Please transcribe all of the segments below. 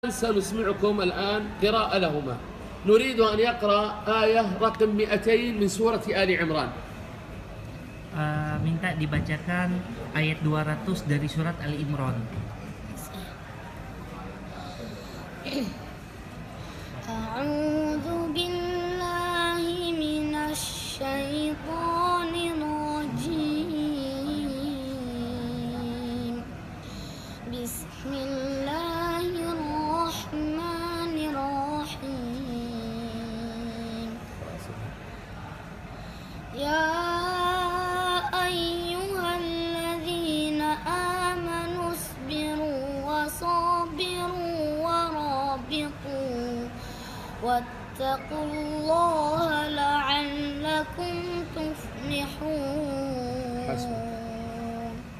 سنسمعكم الآن قراءة لهما. نريد أن يقرأ آية رقم 200 من سورة آل عمران. Minta dibacakan ayat 200 dari surat Ali Imran. A'udzu billahi minasy syaithanir rajim. Bismillahirrahmanirrahim. Ya ayyuhalladzina amanu isbiru wasabiru warabitu wattaqullaha la'allakum tuflihun.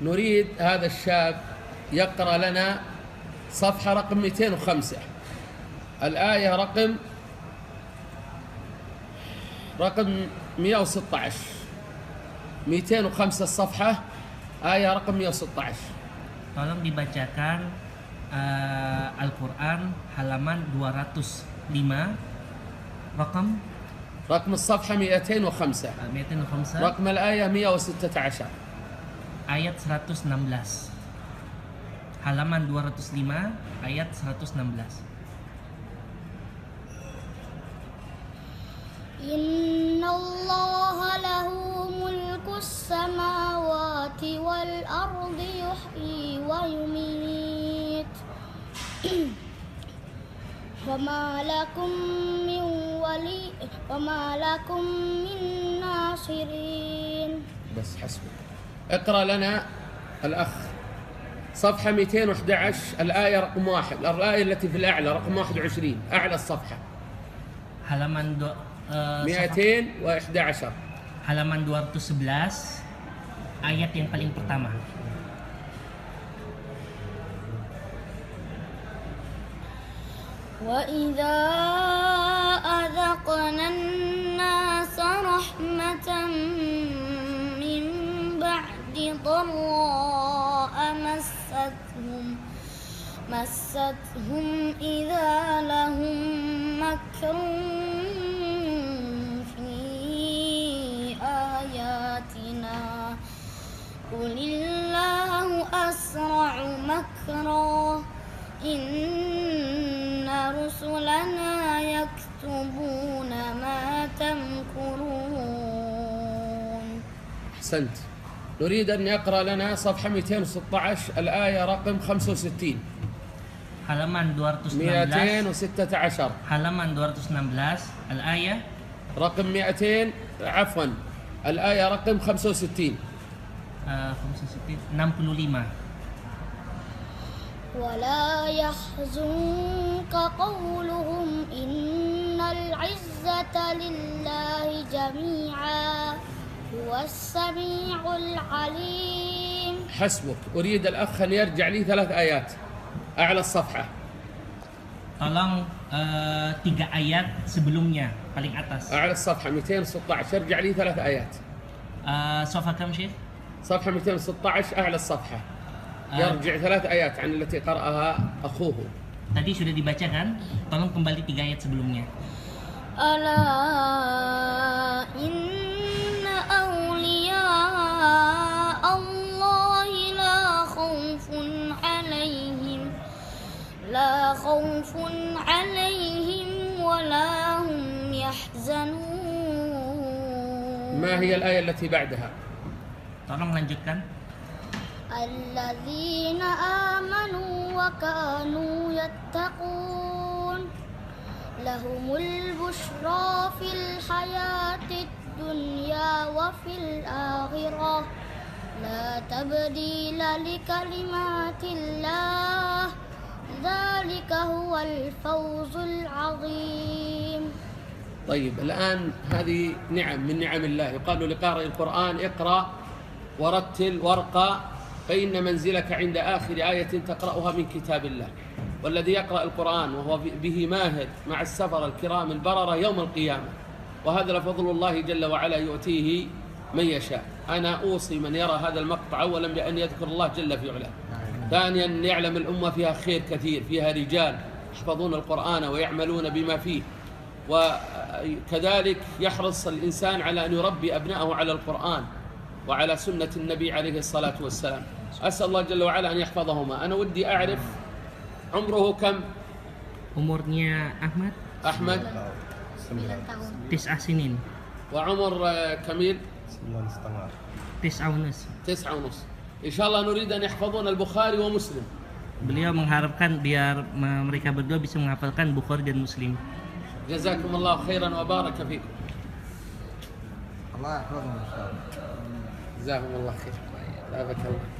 نريد هذا الشاب يقرأ لنا صفحة رقم 205، الآية رقم 116. 205 الصفحة، آية رقم 116. Tolong dibacakan Al-Quran halaman 205, رقم الصفحة 205، 205, رقم الآية 116. ayat 116. Halaman 205, ayat 116. Innallaha lahu mulkus samawati wal ardi yuhyi wa yumit. Wama lakum min nasirin. بس حسبك. اقرأ لنا الأخ صفحة 211، الآية رقم 1، الآية التي في الأعلى رقم 21، أعلى الصفحة. Halaman 211. halaman 211, ayat yang paling pertama. Wa idza adzaqna an-nasa rahmatan min ba'di dharra'a massathum idza lahum makrun fi ayatina qulillahu asra'u makra inna rusulana yaktubuna ma tamkurun. أحسنت. نريد أن يقرأ لنا صفحة 216، الآية رقم 65. Halaman 216. 216. Halaman 216, al-ayah رقم 200، عفوا، الآية رقم 65. 65. ولا يحزنك قولهم إن العزة لله جميعا هو السميع العليم. حسبك. أريد الأخ أن يرجع لي 3 آيات أعلى الصفحة. Tolong 3 ayat sebelumnya, paling atas. أعلى الصفحة 216، ارجع لي 3 آيات. صفحة كم شيخ؟ صفحة 216 أعلى الصفحة. يرجع 3 آيات عن التي قرأها أخوه. Tadi sudah dibacakan, tolong kembali 3 ayat sebelumnya. Ala inna awliya Allahi la khawfun alaihim wa la hum yahzanun. ما هي الآية التي بعدها؟ Tolong lanjutkan. Alladzina amanu wa kanu yattaqun lahumul bushra fil hayatid dunya wa fil akhirah la tabdila li kalimatillah dzalika huwal fawzul azim. طيب، الآن هذه نعم من نعم الله. يقال لقارئ القرآن اقرأ ورتل وارقى، فإن منزلك عند آخر آية تقرأها من كتاب الله. والذي يقرأ القرآن وهو به ماهر مع السفر الكرام البررة يوم القيامة، وهذا لفضل الله جل وعلا يؤتيه من يشاء. أنا أوصي من يرى هذا المقطع أولا بأن يذكر الله جل في علاه، ثانيا يعلم الأمة فيها خير كثير، فيها رجال يحفظون القرآن ويعملون بما فيه، وكذلك يحرص الإنسان على أن يربي أبنائه على القرآن وعلى سنة النبي عليه الصلاة والسلام. أسأل الله جل وعلا أن يحفظهما. أنا ودي أعرف عمره كم؟ Umurnya أحمد 9 tahun. 9 sinin. وعمر كميل 9 ونص. 9.5. إن شاء الله نريد أن يحفظون البخاري ومسلم. Beliau mengharapkan biar mereka berdua bisa menghafalkan Bukhari dan Muslim. جزاكم الله خيرا وبارك فيكم. الله يحفظهم إن شاء الله. جزاكم الله خير. لا بك الله.